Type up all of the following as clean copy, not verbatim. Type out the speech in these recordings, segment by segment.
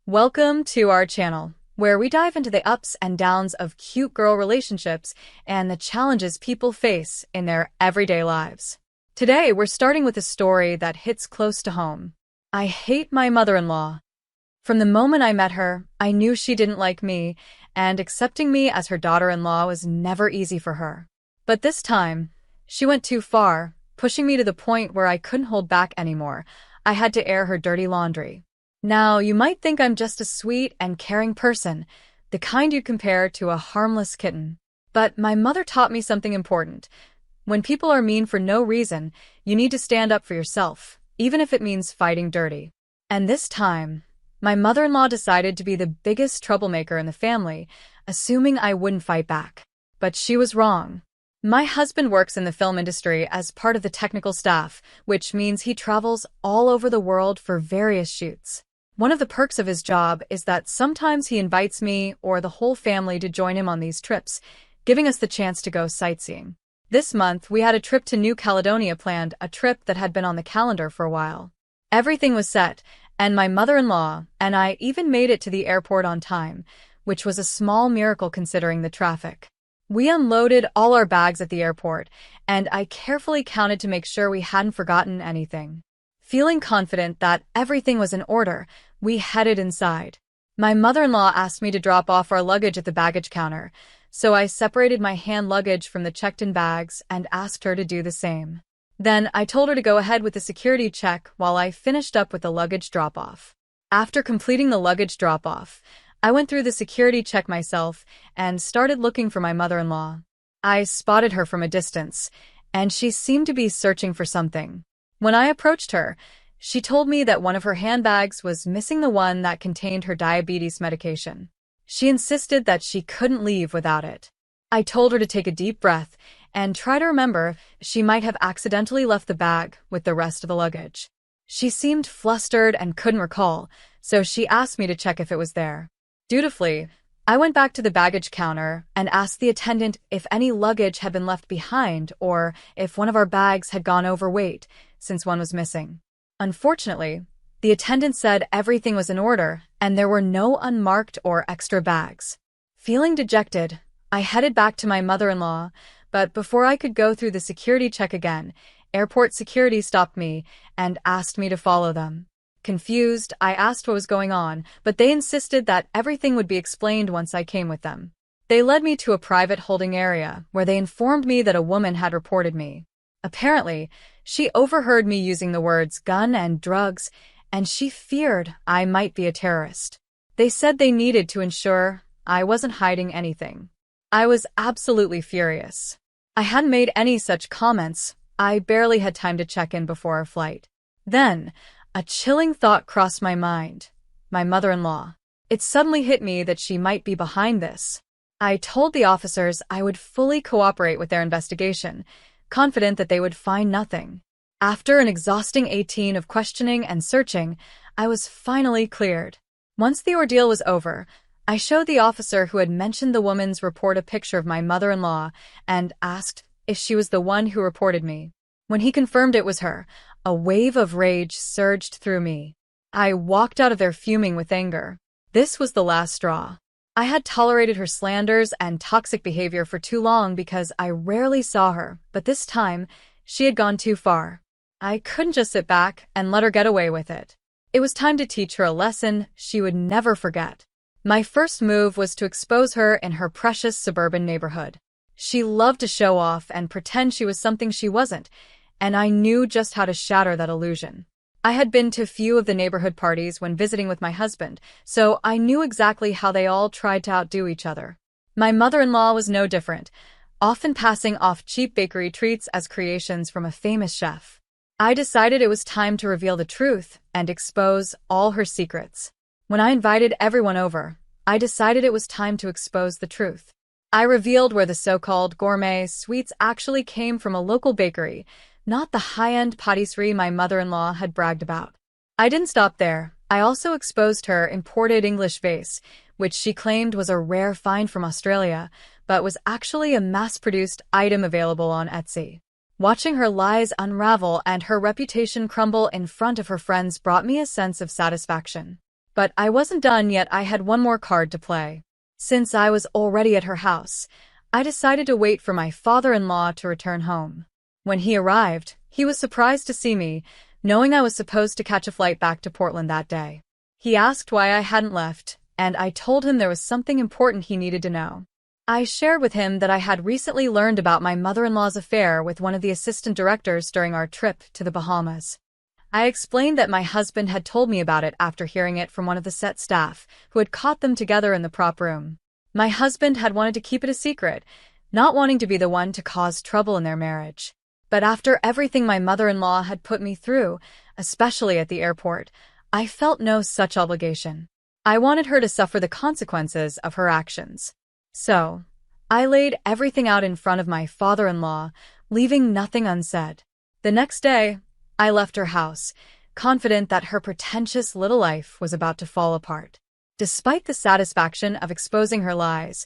Welcome to our channel, where we dive into the ups and downs of cute girl relationships and the challenges people face in their everyday lives. Today, we're starting with a story that hits close to home. I hate my mother-in-law. From the moment I met her, I knew she didn't like me, and accepting me as her daughter-in-law was never easy for her. But this time, she went too far, pushing me to the point where I couldn't hold back anymore. I had to air her dirty laundry. Now, you might think I'm just a sweet and caring person, the kind you'd compare to a harmless kitten. But my mother taught me something important. When people are mean for no reason, you need to stand up for yourself, even if it means fighting dirty. And this time, my mother-in-law decided to be the biggest troublemaker in the family, assuming I wouldn't fight back. But she was wrong. My husband works in the film industry as part of the technical staff, which means he travels all over the world for various shoots. One of the perks of his job is that sometimes he invites me or the whole family to join him on these trips, giving us the chance to go sightseeing. This month, we had a trip to New Caledonia planned, a trip that had been on the calendar for a while. Everything was set, and my mother-in-law and I even made it to the airport on time, which was a small miracle considering the traffic. We unloaded all our bags at the airport, and I carefully counted to make sure we hadn't forgotten anything. Feeling confident that everything was in order, we headed inside. My mother-in-law asked me to drop off our luggage at the baggage counter, so I separated my hand luggage from the checked-in bags and asked her to do the same. Then I told her to go ahead with the security check while I finished up with the luggage drop-off. After completing the luggage drop-off, I went through the security check myself and started looking for my mother-in-law. I spotted her from a distance, and she seemed to be searching for something. When I approached her, she told me that one of her handbags was missing, the one that contained her diabetes medication. She insisted that she couldn't leave without it. I told her to take a deep breath and try to remember she might have accidentally left the bag with the rest of the luggage. She seemed flustered and couldn't recall, so she asked me to check if it was there. Dutifully, I went back to the baggage counter and asked the attendant if any luggage had been left behind or if one of our bags had gone overweight, since one was missing. Unfortunately, the attendant said everything was in order and there were no unmarked or extra bags. Feeling dejected, I headed back to my mother-in-law, but before I could go through the security check again, airport security stopped me and asked me to follow them. Confused, I asked what was going on, but they insisted that everything would be explained once I came with them. They led me to a private holding area where they informed me that a woman had reported me. Apparently, she overheard me using the words gun and drugs, and she feared I might be a terrorist. They said they needed to ensure I wasn't hiding anything. I was absolutely furious. I hadn't made any such comments. I barely had time to check in before our flight. Then, a chilling thought crossed my mind. My mother-in-law. It suddenly hit me that she might be behind this. I told the officers I would fully cooperate with their investigation, confident that they would find nothing. After an exhausting 18 of questioning and searching, I was finally cleared. Once the ordeal was over, I showed the officer who had mentioned the woman's report a picture of my mother-in-law and asked if she was the one who reported me. When he confirmed it was her, a wave of rage surged through me. I walked out of there fuming with anger. This was the last straw. I had tolerated her slanders and toxic behavior for too long because I rarely saw her, but this time, she had gone too far. I couldn't just sit back and let her get away with it. It was time to teach her a lesson she would never forget. My first move was to expose her in her precious suburban neighborhood. She loved to show off and pretend she was something she wasn't, and I knew just how to shatter that illusion. I had been to few of the neighborhood parties when visiting with my husband, so I knew exactly how they all tried to outdo each other. My mother-in-law was no different, often passing off cheap bakery treats as creations from a famous chef. I decided it was time to reveal the truth and expose all her secrets. When I invited everyone over, I decided it was time to expose the truth. I revealed where the so-called gourmet sweets actually came from, a local bakery, not the high-end pâtisserie my mother-in-law had bragged about. I didn't stop there. I also exposed her imported English vase, which she claimed was a rare find from Australia, but was actually a mass-produced item available on Etsy. Watching her lies unravel and her reputation crumble in front of her friends brought me a sense of satisfaction. But I wasn't done yet. I had one more card to play. Since I was already at her house, I decided to wait for my father-in-law to return home. When he arrived, he was surprised to see me, knowing I was supposed to catch a flight back to Portland that day. He asked why I hadn't left, and I told him there was something important he needed to know. I shared with him that I had recently learned about my mother-in-law's affair with one of the assistant directors during our trip to the Bahamas. I explained that my husband had told me about it after hearing it from one of the set staff, who had caught them together in the prop room. My husband had wanted to keep it a secret, not wanting to be the one to cause trouble in their marriage. But after everything my mother-in-law had put me through, especially at the airport, I felt no such obligation. I wanted her to suffer the consequences of her actions. So, I laid everything out in front of my father-in-law, leaving nothing unsaid. The next day, I left her house, confident that her pretentious little life was about to fall apart. Despite the satisfaction of exposing her lies,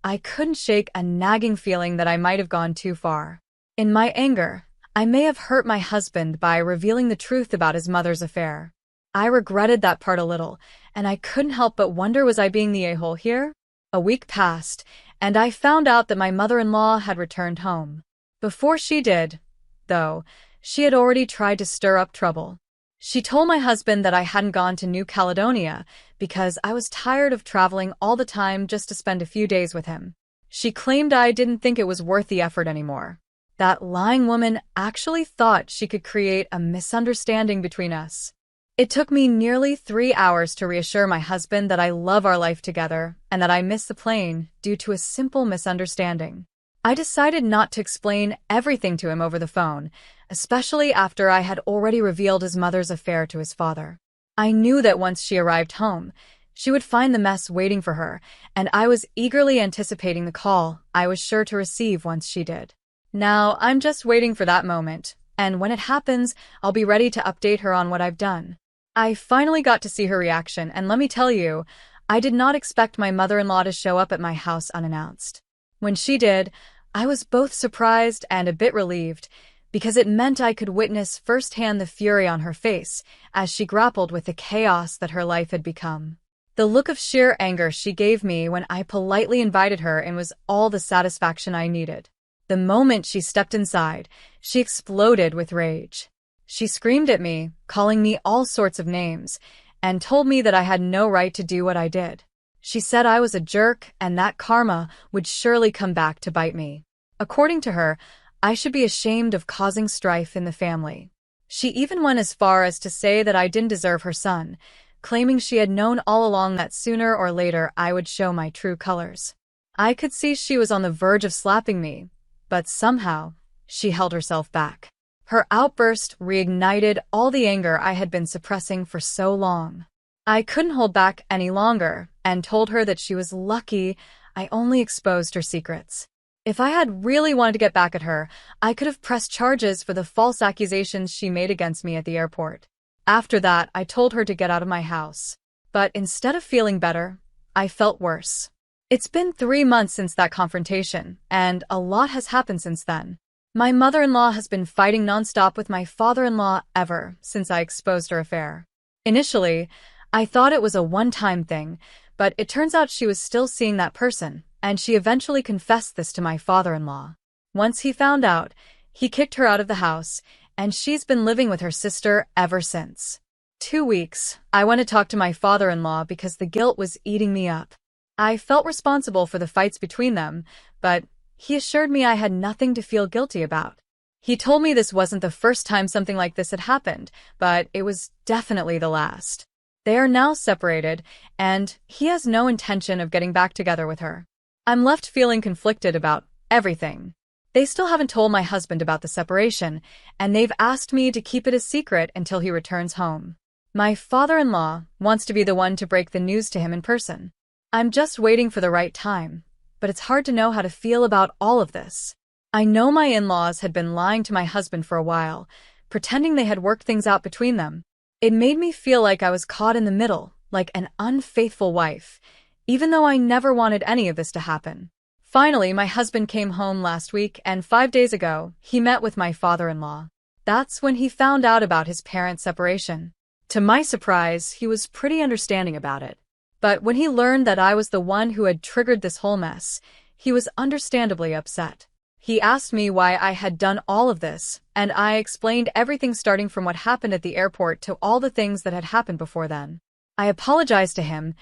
I couldn't shake a nagging feeling that I might have gone too far. In my anger, I may have hurt my husband by revealing the truth about his mother's affair. I regretted that part a little, and I couldn't help but wonder, was I being the a-hole here? A week passed, and I found out that my mother-in-law had returned home. Before she did, though, she had already tried to stir up trouble. She told my husband that I hadn't gone to New Caledonia because I was tired of traveling all the time just to spend a few days with him. She claimed I didn't think it was worth the effort anymore. That lying woman actually thought she could create a misunderstanding between us. It took me nearly 3 hours to reassure my husband that I love our life together and that I missed the plane due to a simple misunderstanding. I decided not to explain everything to him over the phone, especially after I had already revealed his mother's affair to his father. I knew that once she arrived home, she would find the mess waiting for her, and I was eagerly anticipating the call I was sure to receive once she did. Now, I'm just waiting for that moment, and when it happens, I'll be ready to update her on what I've done. I finally got to see her reaction, and let me tell you, I did not expect my mother-in-law to show up at my house unannounced. When she did, I was both surprised and a bit relieved, because it meant I could witness firsthand the fury on her face as she grappled with the chaos that her life had become. The look of sheer anger she gave me when I politely invited her in was all the satisfaction I needed. The moment she stepped inside, she exploded with rage. She screamed at me, calling me all sorts of names, and told me that I had no right to do what I did. She said I was a jerk and that karma would surely come back to bite me. According to her, I should be ashamed of causing strife in the family. She even went as far as to say that I didn't deserve her son, claiming she had known all along that sooner or later I would show my true colors. I could see she was on the verge of slapping me, but somehow, she held herself back. Her outburst reignited all the anger I had been suppressing for so long. I couldn't hold back any longer and told her that she was lucky I only exposed her secrets. If I had really wanted to get back at her, I could have pressed charges for the false accusations she made against me at the airport. After that, I told her to get out of my house. But instead of feeling better, I felt worse. It's been 3 months since that confrontation, and a lot has happened since then. My mother-in-law has been fighting nonstop with my father-in-law ever since I exposed her affair. Initially, I thought it was a one-time thing, but it turns out she was still seeing that person, and she eventually confessed this to my father-in-law. Once he found out, he kicked her out of the house, and she's been living with her sister ever since. 2 weeks, I went to talk to my father-in-law because the guilt was eating me up. I felt responsible for the fights between them, but he assured me I had nothing to feel guilty about. He told me this wasn't the first time something like this had happened, but it was definitely the last. They are now separated, and he has no intention of getting back together with her. I'm left feeling conflicted about everything. They still haven't told my husband about the separation, and they've asked me to keep it a secret until he returns home. My father-in-law wants to be the one to break the news to him in person. I'm just waiting for the right time, but it's hard to know how to feel about all of this. I know my in-laws had been lying to my husband for a while, pretending they had worked things out between them. It made me feel like I was caught in the middle, like an unfaithful wife, even though I never wanted any of this to happen. Finally, my husband came home last week, and 5 days ago, he met with my father-in-law. That's when he found out about his parents' separation. To my surprise, he was pretty understanding about it. But when he learned that I was the one who had triggered this whole mess, he was understandably upset. He asked me why I had done all of this, and I explained everything starting from what happened at the airport to all the things that had happened before then. I apologized to him,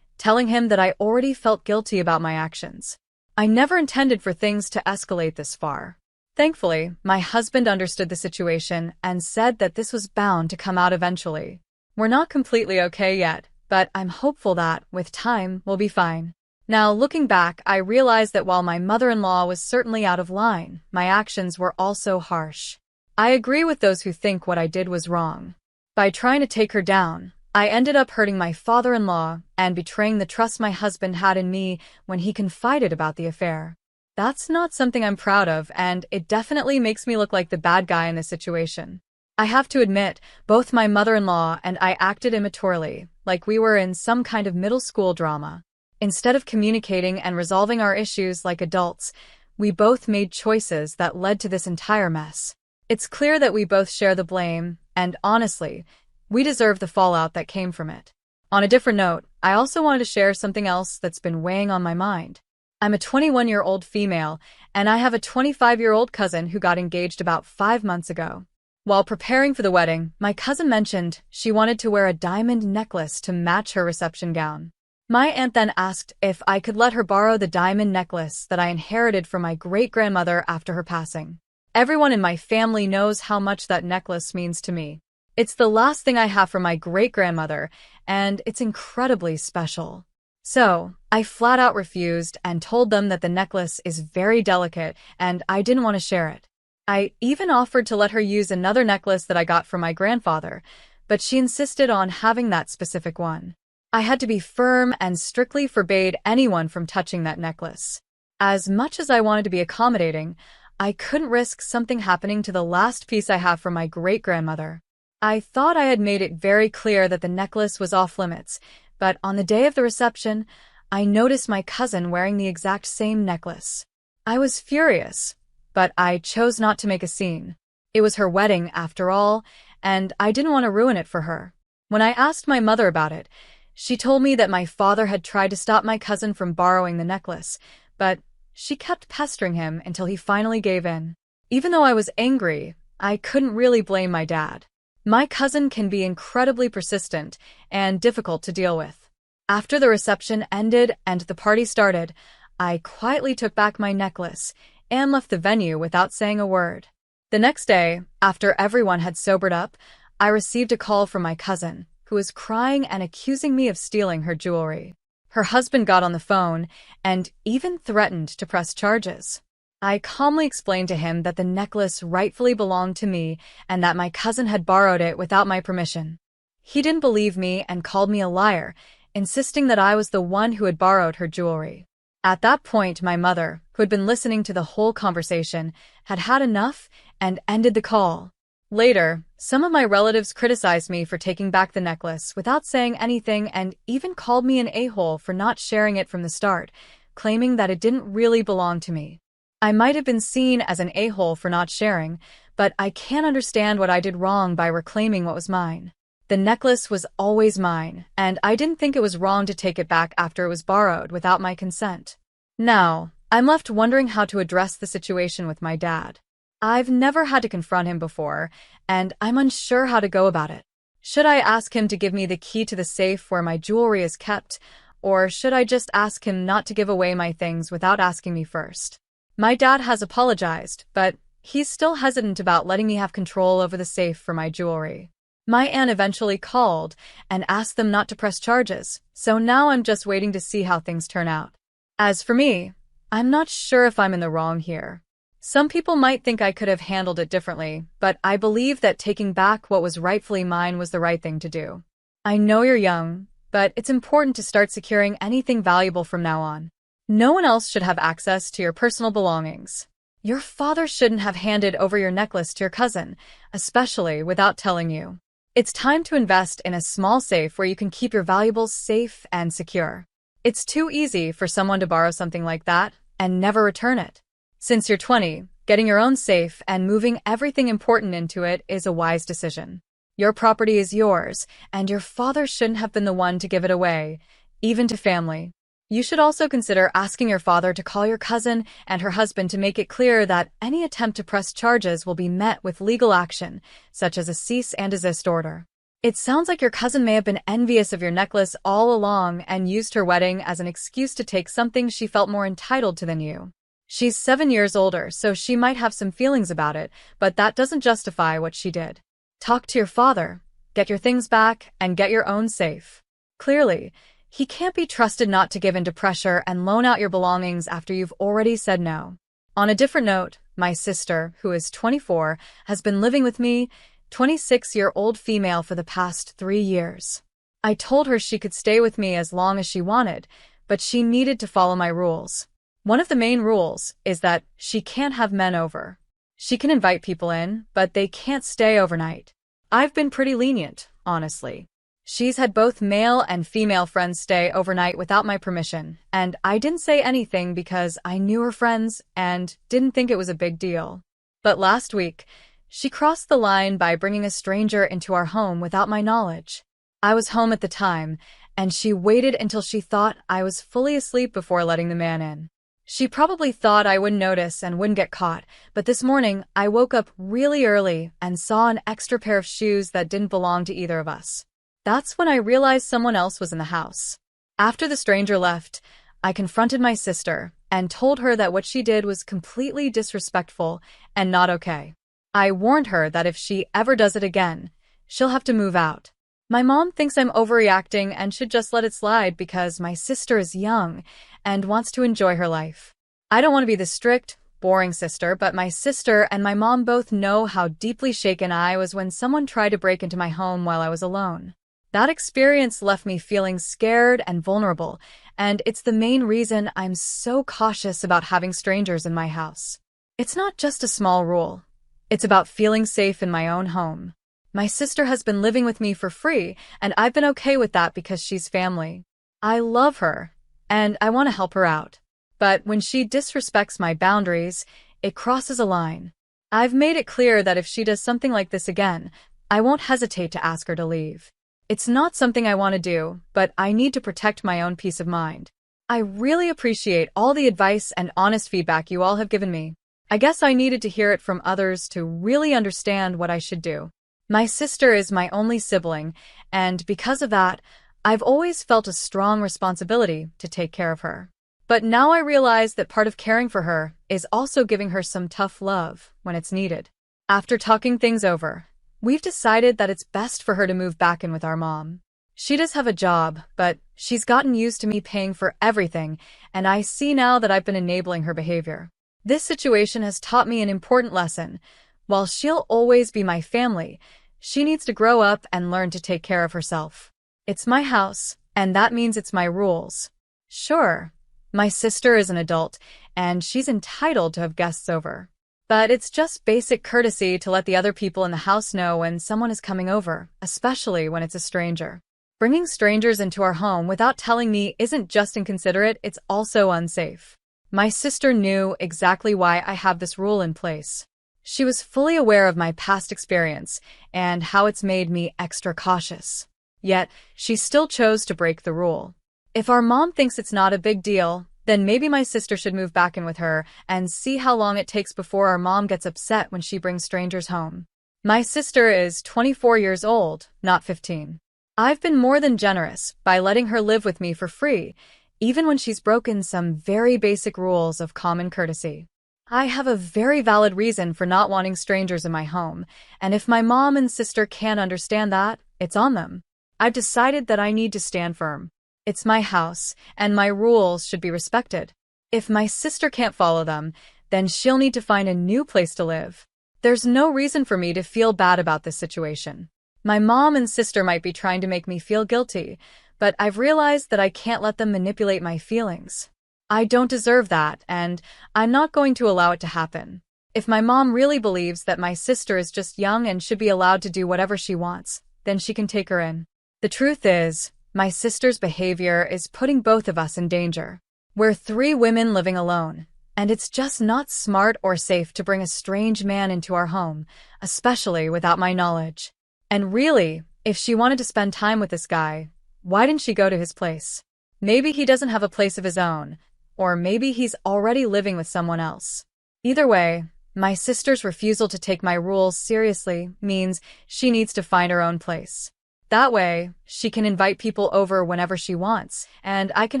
telling him that I already felt guilty about my actions. I never intended for things to escalate this far. Thankfully, my husband understood the situation and said that this was bound to come out eventually. We're not completely okay yet, but I'm hopeful that, with time, we'll be fine. Now, looking back, I realized that while my mother-in-law was certainly out of line, my actions were also harsh. I agree with those who think what I did was wrong. By trying to take her down, I ended up hurting my father-in-law and betraying the trust my husband had in me when he confided about the affair. That's not something I'm proud of, and it definitely makes me look like the bad guy in this situation. I have to admit, both my mother-in-law and I acted immaturely, like we were in some kind of middle school drama. Instead of communicating and resolving our issues like adults, we both made choices that led to this entire mess. It's clear that we both share the blame, and honestly, we deserve the fallout that came from it. On a different note, I also wanted to share something else that's been weighing on my mind. I'm a 21-year-old female, and I have a 25-year-old cousin who got engaged about 5 months ago. While preparing for the wedding, my cousin mentioned she wanted to wear a diamond necklace to match her reception gown. My aunt then asked if I could let her borrow the diamond necklace that I inherited from my great-grandmother after her passing. Everyone in my family knows how much that necklace means to me. It's the last thing I have from my great-grandmother, and it's incredibly special. So, I flat out refused and told them that the necklace is very delicate and I didn't want to share it. I even offered to let her use another necklace that I got from my grandfather, but she insisted on having that specific one. I had to be firm and strictly forbade anyone from touching that necklace. As much as I wanted to be accommodating, I couldn't risk something happening to the last piece I have from my great-grandmother. I thought I had made it very clear that the necklace was off limits, but on the day of the reception, I noticed my cousin wearing the exact same necklace. I was furious, but I chose not to make a scene. It was her wedding, after all, and I didn't want to ruin it for her. When I asked my mother about it, she told me that my father had tried to stop my cousin from borrowing the necklace, but she kept pestering him until he finally gave in. Even though I was angry, I couldn't really blame my dad. My cousin can be incredibly persistent and difficult to deal with. After the reception ended and the party started, I quietly took back my necklace and left the venue without saying a word. The next day, after everyone had sobered up, I received a call from my cousin, who was crying and accusing me of stealing her jewelry. Her husband got on the phone and even threatened to press charges. I calmly explained to him that the necklace rightfully belonged to me and that my cousin had borrowed it without my permission. He didn't believe me and called me a liar, insisting that I was the one who had borrowed her jewelry. At that point, my mother, who had been listening to the whole conversation, had had enough and ended the call. Later, some of my relatives criticized me for taking back the necklace without saying anything and even called me an a-hole for not sharing it from the start, claiming that it didn't really belong to me. I might have been seen as an a-hole for not sharing, but I can't understand what I did wrong by reclaiming what was mine. The necklace was always mine, and I didn't think it was wrong to take it back after it was borrowed without my consent. Now, I'm left wondering how to address the situation with my dad. I've never had to confront him before, and I'm unsure how to go about it. Should I ask him to give me the key to the safe where my jewelry is kept, or should I just ask him not to give away my things without asking me first? My dad has apologized, but he's still hesitant about letting me have control over the safe for my jewelry. My aunt eventually called and asked them not to press charges, so now I'm just waiting to see how things turn out. As for me, I'm not sure if I'm in the wrong here. Some people might think I could have handled it differently, but I believe that taking back what was rightfully mine was the right thing to do. I know you're young, but it's important to start securing anything valuable from now on. No one else should have access to your personal belongings. Your father shouldn't have handed over your necklace to your cousin, especially without telling you. It's time to invest in a small safe where you can keep your valuables safe and secure. It's too easy for someone to borrow something like that and never return it. Since you're 20, getting your own safe and moving everything important into it is a wise decision. Your property is yours, and your father shouldn't have been the one to give it away, even to family. You should also consider asking your father to call your cousin and her husband to make it clear that any attempt to press charges will be met with legal action, such as a cease and desist order. It sounds like your cousin may have been envious of your necklace all along and used her wedding as an excuse to take something she felt more entitled to than you. She's 7 years older, so she might have some feelings about it, but that doesn't justify what she did. Talk to your father, get your things back, and get your own safe. Clearly, he can't be trusted not to give in to pressure and loan out your belongings after you've already said no. On a different note, my sister, who is 24, has been living with me, 26-year-old female, for the past 3 years. I told her she could stay with me as long as she wanted, but she needed to follow my rules. One of the main rules is that she can't have men over. She can invite people in, but they can't stay overnight. I've been pretty lenient, honestly. She's had both male and female friends stay overnight without my permission, and I didn't say anything because I knew her friends and didn't think it was a big deal. But last week, she crossed the line by bringing a stranger into our home without my knowledge. I was home at the time, and she waited until she thought I was fully asleep before letting the man in. She probably thought I wouldn't notice and wouldn't get caught, but this morning I woke up really early and saw an extra pair of shoes that didn't belong to either of us. That's when I realized someone else was in the house. After the stranger left, I confronted my sister and told her that what she did was completely disrespectful and not okay. I warned her that if she ever does it again, she'll have to move out. My mom thinks I'm overreacting and should just let it slide because my sister is young and wants to enjoy her life. I don't want to be the strict, boring sister, but my sister and my mom both know how deeply shaken I was when someone tried to break into my home while I was alone. That experience left me feeling scared and vulnerable, and it's the main reason I'm so cautious about having strangers in my house. It's not just a small rule. It's about feeling safe in my own home. My sister has been living with me for free, and I've been okay with that because she's family. I love her, and I want to help her out. But when she disrespects my boundaries, it crosses a line. I've made it clear that if she does something like this again, I won't hesitate to ask her to leave. It's not something I want to do, but I need to protect my own peace of mind. I really appreciate all the advice and honest feedback you all have given me. I guess I needed to hear it from others to really understand what I should do. My sister is my only sibling, and because of that, I've always felt a strong responsibility to take care of her. But now I realize that part of caring for her is also giving her some tough love when it's needed. After talking things over, we've decided that it's best for her to move back in with our mom. She does have a job, but she's gotten used to me paying for everything, and I see now that I've been enabling her behavior. This situation has taught me an important lesson. While she'll always be my family, she needs to grow up and learn to take care of herself. It's my house, and that means it's my rules. Sure, my sister is an adult, and she's entitled to have guests over. But it's just basic courtesy to let the other people in the house know when someone is coming over, especially when it's a stranger. Bringing strangers into our home without telling me isn't just inconsiderate, it's also unsafe. My sister knew exactly why I have this rule in place. She was fully aware of my past experience and how it's made me extra cautious. Yet, she still chose to break the rule. If our mom thinks it's not a big deal, then maybe my sister should move back in with her and see how long it takes before our mom gets upset when she brings strangers home. My sister is 24 years old, not 15. I've been more than generous by letting her live with me for free, even when she's broken some very basic rules of common courtesy. I have a very valid reason for not wanting strangers in my home, and if my mom and sister can't understand that, it's on them. I've decided that I need to stand firm. It's my house, and my rules should be respected. If my sister can't follow them, then she'll need to find a new place to live. There's no reason for me to feel bad about this situation. My mom and sister might be trying to make me feel guilty, but I've realized that I can't let them manipulate my feelings. I don't deserve that, and I'm not going to allow it to happen. If my mom really believes that my sister is just young and should be allowed to do whatever she wants, then she can take her in. The truth is, my sister's behavior is putting both of us in danger. We're 3 women living alone, and it's just not smart or safe to bring a strange man into our home, especially without my knowledge. And really, if she wanted to spend time with this guy, why didn't she go to his place? Maybe he doesn't have a place of his own, or maybe he's already living with someone else. Either way, my sister's refusal to take my rules seriously means she needs to find her own place. That way, she can invite people over whenever she wants, and I can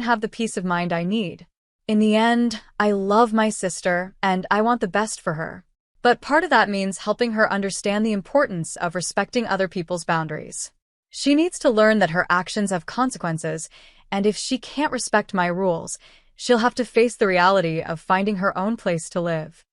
have the peace of mind I need. In the end, I love my sister, and I want the best for her. But part of that means helping her understand the importance of respecting other people's boundaries. She needs to learn that her actions have consequences, and if she can't respect my rules, she'll have to face the reality of finding her own place to live.